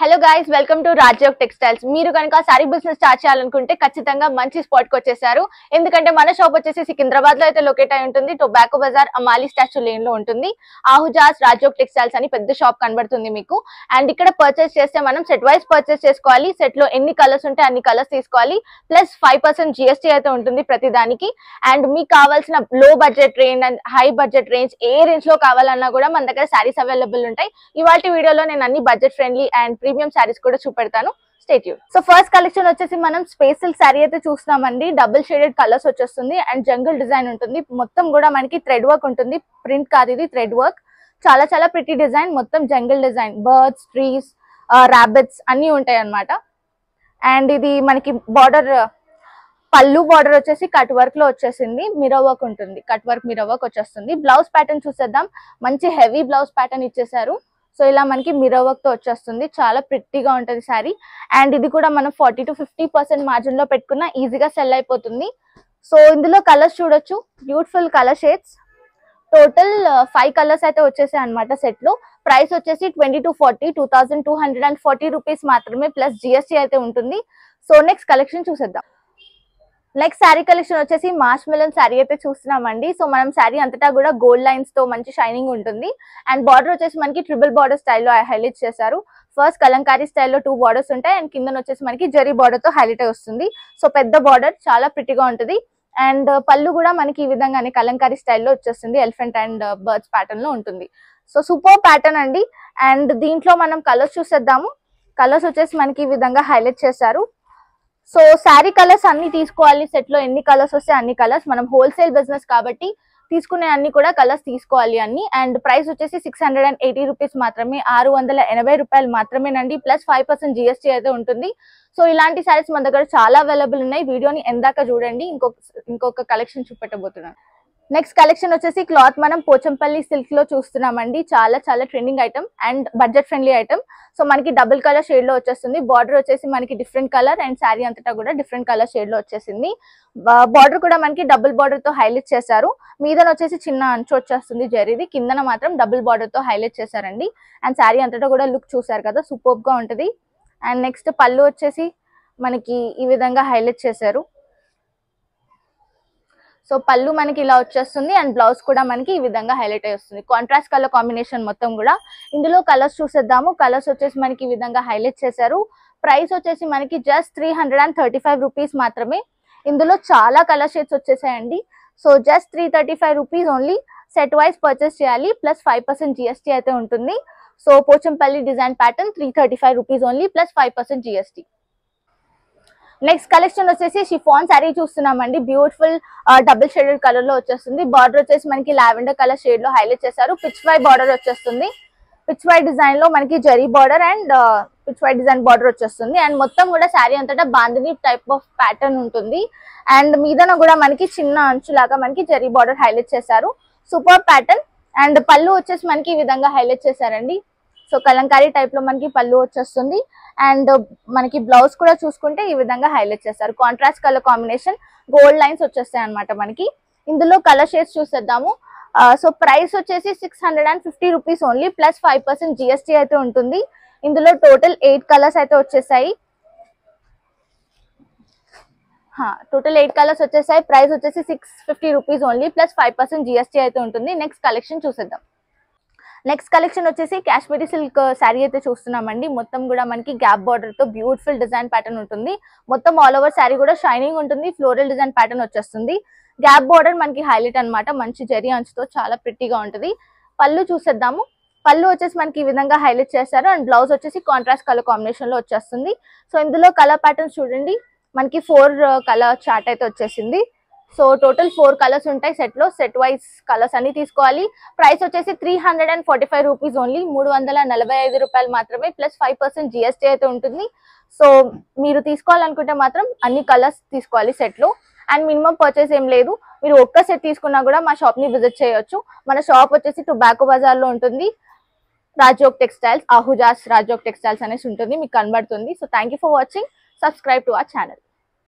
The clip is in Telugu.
Hello guys, welcome to Rajyog textiles. మీరు కనుక సారీ బిజినెస్ స్టార్ట్ చేయాలనుకుంటే ఖచ్చితంగా మంచి స్పాట్ కి వచ్చేసారు. ఎందుకంటే మన షాప్ వచ్చేసి సికింద్రాబాద్ లో అయితే లొకేట్ అయి ఉంటుంది. టొబాకో బజార్ అమాలి స్టాచ్యూ లేన్ లో ఉంటుంది. ఆహుజాస్ రాజ్యోగ్ టెక్స్టైల్స్ అని పెద్ద షాప్ కనబడుతుంది మీకు. అండ్ ఇక్కడ పర్చేస్ చేస్తే మనం సెట్ వైస్ పర్చేస్ చేసుకోవాలి. సెట్ లో ఎన్ని కలర్స్ ఉంటే అన్ని కలర్స్ తీసుకోవాలి. ప్లస్ 5% GST అయితే ఉంటుంది ప్రతి దానికి. అండ్ మీకు కావాల్సిన లో budget range and high budget range A range లో కావాలన్నా కూడా మన దగ్గర సారీస్ అవైలబుల్ ఉంటాయి. ఇవాళ వీడియోలో నేను అన్ని budget friendly and premium saris కూడా చూపెడతాను. Stay tune. So first collection వచ్చేసి మనం స్పేస్ సిల్క్ సారీ అయితే చూస్తున్నామండి. డబుల్ షేడెడ్ కలర్స్ వచ్చేస్తుంది అండ్ జంగిల్ డిజైన్ ఉంటుంది. మొత్తం కూడా మనకి థ్రెడ్ వర్క్ ఉంటుంది. ప్రింట్ కాదు, ఇది థ్రెడ్ వర్క్. చాలా చాలా ప్రిటీ డిజైన్. మొత్తం jungle design, birds, trees, rabbits అన్ని ఉంటాయి అన్నమాట. అండ్ ఇది మనకి బార్డర్, పళ్ళు బార్డర్ వచ్చేసి కట్ వర్క్ లో వచ్చేసింది. మిర్రర్ వర్క్ ఉంటుంది. కట్ వర్క్ మిర్రర్ వర్క్ వచ్చేస్తుంది. బ్లౌజ్ ప్యాటర్న్ చూసేద్దాం. మంచి హెవీ బ్లౌజ్ ప్యాటర్న్ ఇచ్చేసారు. సో ఇలా మనకి మిర్రర్ వర్క్ తో వచ్చేస్తుంది. చాలా ప్రిట్టీగా ఉంటుంది సారీ. అండ్ ఇది కూడా మనం 40 to 50% మార్జిన్ లో పెట్టుకున్నా ఈజీగా సెల్ అయిపోతుంది. సో ఇందులో కలర్స్ చూడొచ్చు, beautiful colour shades. Total 5 colours అయితే వచ్చేసాయి అనమాట సెట్ లో. ప్రైస్ వచ్చేసి 20 to 40, 2240 రూపీస్ మాత్రమే, ప్లస్ GST అయితే ఉంటుంది. సో నెక్స్ట్ కలెక్షన్ చూసేద్దాం. నెక్స్ట్ శారీ కలెక్షన్ వచ్చేసి మాష్ మెలన్ శారీ అయితే చూస్తున్నామండి. సో మనం శారీ అంతటా కూడా గోల్డ్ లైన్స్ తో మంచి షైనింగ్ ఉంటుంది. అండ్ బార్డర్ వచ్చేసి మనకి ట్రిపుల్ బార్డర్ స్టైల్లో హైలైట్ చేశారు. ఫస్ట్ కలంకారీ స్టైల్లో 2 బార్డర్స్ ఉంటాయి అండ్ కింద వచ్చేసి మనకి జరీ బార్డర్ తో హైలైట్ అయి వస్తుంది. సో పెద్ద బార్డర్, చాలా ప్రిటీగా ఉంటుంది. అండ్ పళ్ళు కూడా మనకి ఈ విధంగానే కలంకారీ స్టైల్లో వచ్చేస్తుంది. ఎలిఫెంట్ అండ్ బర్డ్స్ ప్యాటర్న్ లో ఉంటుంది. సో సూపర్ ప్యాటర్న్ అండి. అండ్ దీంట్లో మనం కలర్స్ చూసేద్దాము. కలర్స్ వచ్చేసి మనకి ఈ విధంగా హైలైట్ చేశారు. సో శారీ కలర్స్ అన్ని తీసుకోవాలి. సెట్ లో ఎన్ని కలర్స్ వస్తే అన్ని కలర్స్. మనం హోల్సేల్ బిజినెస్ కాబట్టి తీసుకునే అన్ని కూడా కలర్స్ తీసుకోవాలి అన్ని. అండ్ ప్రైస్ వచ్చేసి 680 రూపీస్ మాత్రమే, 680 రూపాయలు మాత్రమేనండి. ప్లస్ 5% GST అయితే ఉంటుంది. సో ఇలాంటి శారీస్ మన దగ్గర చాలా అవైలబుల్ ఉన్నాయి. వీడియోని ఎందాక చూడండి. ఇంకొక కలెక్షన్ చూపెట్టబోతున్నాను. నెక్స్ట్ కలెక్షన్ వచ్చేసి క్లాత్ మనం పోచంపల్లి సిల్క్ లో చూస్తున్నామండి. చాలా చాలా trending item and budget friendly item. So మనకి డబుల్ కలర్ షేడ్ లో వచ్చేస్తుంది. బార్డర్ వచ్చేసి మనకి డిఫరెంట్ కలర్ అండ్ శారీ అంతటా కూడా డిఫరెంట్ కలర్ షేడ్ లో వచ్చేసింది. బార్డర్ కూడా మనకి డబుల్ బార్డర్ తో హైలైట్ చేశారు. మీదన వచ్చేసి చిన్న అంచు వచ్చేస్తుంది జరీది, కిందన మాత్రం డబుల్ బార్డర్ తో హైలైట్ చేశారండి. అండ్ శారీ అంతటా కూడా లుక్ చూసారు కదా, సూపర్ గా ఉంటుంది. అండ్ నెక్స్ట్ పళ్ళు వచ్చేసి మనకి ఈ విధంగా హైలైట్ చేశారు. సో పళ్ళు మనకి ఇలా వచ్చేస్తుంది అండ్ బ్లౌజ్ కూడా మనకి ఈ విధంగా హైలైట్ అయి వస్తుంది. కాంట్రాస్ట్ కలర్ కాంబినేషన్ మొత్తం కూడా. ఇందులో కలర్స్ చూసేద్దాము. కలర్స్ వచ్చేసి మనకి ఈ విధంగా హైలైట్ చేశారు. ప్రైస్ వచ్చేసి మనకి జస్ట్ 335 రూపీస్ మాత్రమే. ఇందులో చాలా కలర్ షేడ్స్ వచ్చేసాయండి. So just 335 rupees only. Set wise purchase చేయాలి. ప్లస్ 5% GST అయితే ఉంటుంది. So Pochampally design pattern 335 rupees only, plus 5% GST. Next collection వచ్చేసి షిఫాన్ శారీ చూస్తున్నామండి. బ్యూటిఫుల్ డబుల్ షేడెడ్ కలర్ లో వచ్చేస్తుంది. బార్డర్ వచ్చేసి మనకి లావెండర్ కలర్ షేడ్ లో హైలైట్ చేశారు. పిచ్ వై బార్డర్ వచ్చేస్తుంది. పిచ్ వై డిజైన్ లో మనకి zari border and pichwai design border వచ్చేస్తుంది. అండ్ మొత్తం కూడా శారీ అంతటా బాందిని టైప్ ఆఫ్ ప్యాటర్న్ ఉంటుంది. అండ్ మీదన కూడా మనకి చిన్న అంచులాగా మనకి జరీ బార్డర్ హైలైట్ చేశారు. Super pattern. అండ్ పళ్ళు వచ్చేసి మనకి ఈ విధంగా హైలైట్ చేశారండి. సో కలంకారీ టైప్ లో మనకి పళ్ళు వచ్చేస్తుంది. అండ్ మనకి బ్లౌజ్ కూడా చూసుకుంటే ఈ విధంగా హైలైట్ చేస్తారు. Contrast colour combination, gold lines వచ్చేస్తాయి అనమాట మనకి. ఇందులో కలర్ షేడ్స్ చూసేద్దాము. సో ప్రైస్ వచ్చేసి 650 రూపీస్ ఓన్లీ, ప్లస్ 5% GST అయితే ఉంటుంది. ఇందులో టోటల్ 8 కలర్స్ అయితే వచ్చేసాయి. టోటల్ 8 కలర్స్ వచ్చేసాయి. ప్రైస్ వచ్చేసి 650 రూపీస్ ఓన్లీ, ప్లస్ 5% GST అయితే ఉంటుంది. నెక్స్ట్ కలెక్షన్ చూసేద్దాం. నెక్స్ట్ కలెక్షన్ వచ్చేసి కాశ్మీరీ సిల్క్ శారీ అయితే చూస్తున్నామండి. మొత్తం కూడా మనకి గ్యాప్ బార్డర్ తో బ్యూటిఫుల్ డిజైన్ ప్యాటర్న్ ఉంటుంది. మొత్తం ఆల్ ఓవర్ శారీ కూడా షైనింగ్ ఉంటుంది. ఫ్లోరల్ డిజైన్ ప్యాటర్న్ వచ్చేస్తుంది. గ్యాప్ బార్డర్ మనకి హైలైట్ అనమాట. మంచి జరీ అంచుతో చాలా ప్రిటీగా ఉంటుంది. పళ్ళు చూసేద్దాము. పళ్ళు వచ్చేసి మనకి ఈ విధంగా హైలైట్ చేశారు. అండ్ బ్లౌజ్ వచ్చేసి కాంట్రాస్ట్ కలర్ కాంబినేషన్ లో వచ్చేస్తుంది. సో ఇందులో కలర్ ప్యాటర్న్స్ చూడండి. మనకి 4 కలర్ చార్ట్ అయితే వచ్చేసింది. సో టోటల్ 4 కలర్స్ ఉంటాయి సెట్ లో. సెట్ వైజ్ కలర్స్ అన్ని తీసుకోవాలి. ప్రైస్ వచ్చేసి 345 రూపీస్ ఓన్లీ, 345 రూపాయలు మాత్రమే, ప్లస్ 5% GST అయితే ఉంటుంది. సో మీరు తీసుకోవాలనుకుంటే మాత్రం అన్ని కలర్స్ తీసుకోవాలి సెట్ లో. అండ్ మినిమం పర్చేస్ ఏం లేదు. మీరు ఒక్క సెట్ తీసుకున్నా కూడా మా షాప్ ని విజిట్ చేయొచ్చు. మన షాప్ వచ్చేసి టొబాకో బజార్ లో ఉంటుంది. రాజ్యోగ్ టెక్స్టైల్స్, ఆహుజాస్ రాజ్యోగ్ టెక్స్టైల్స్ అనేసి ఉంటుంది, మీకు కనబడుతుంది. So thank you for watching. Subscribe to our channel.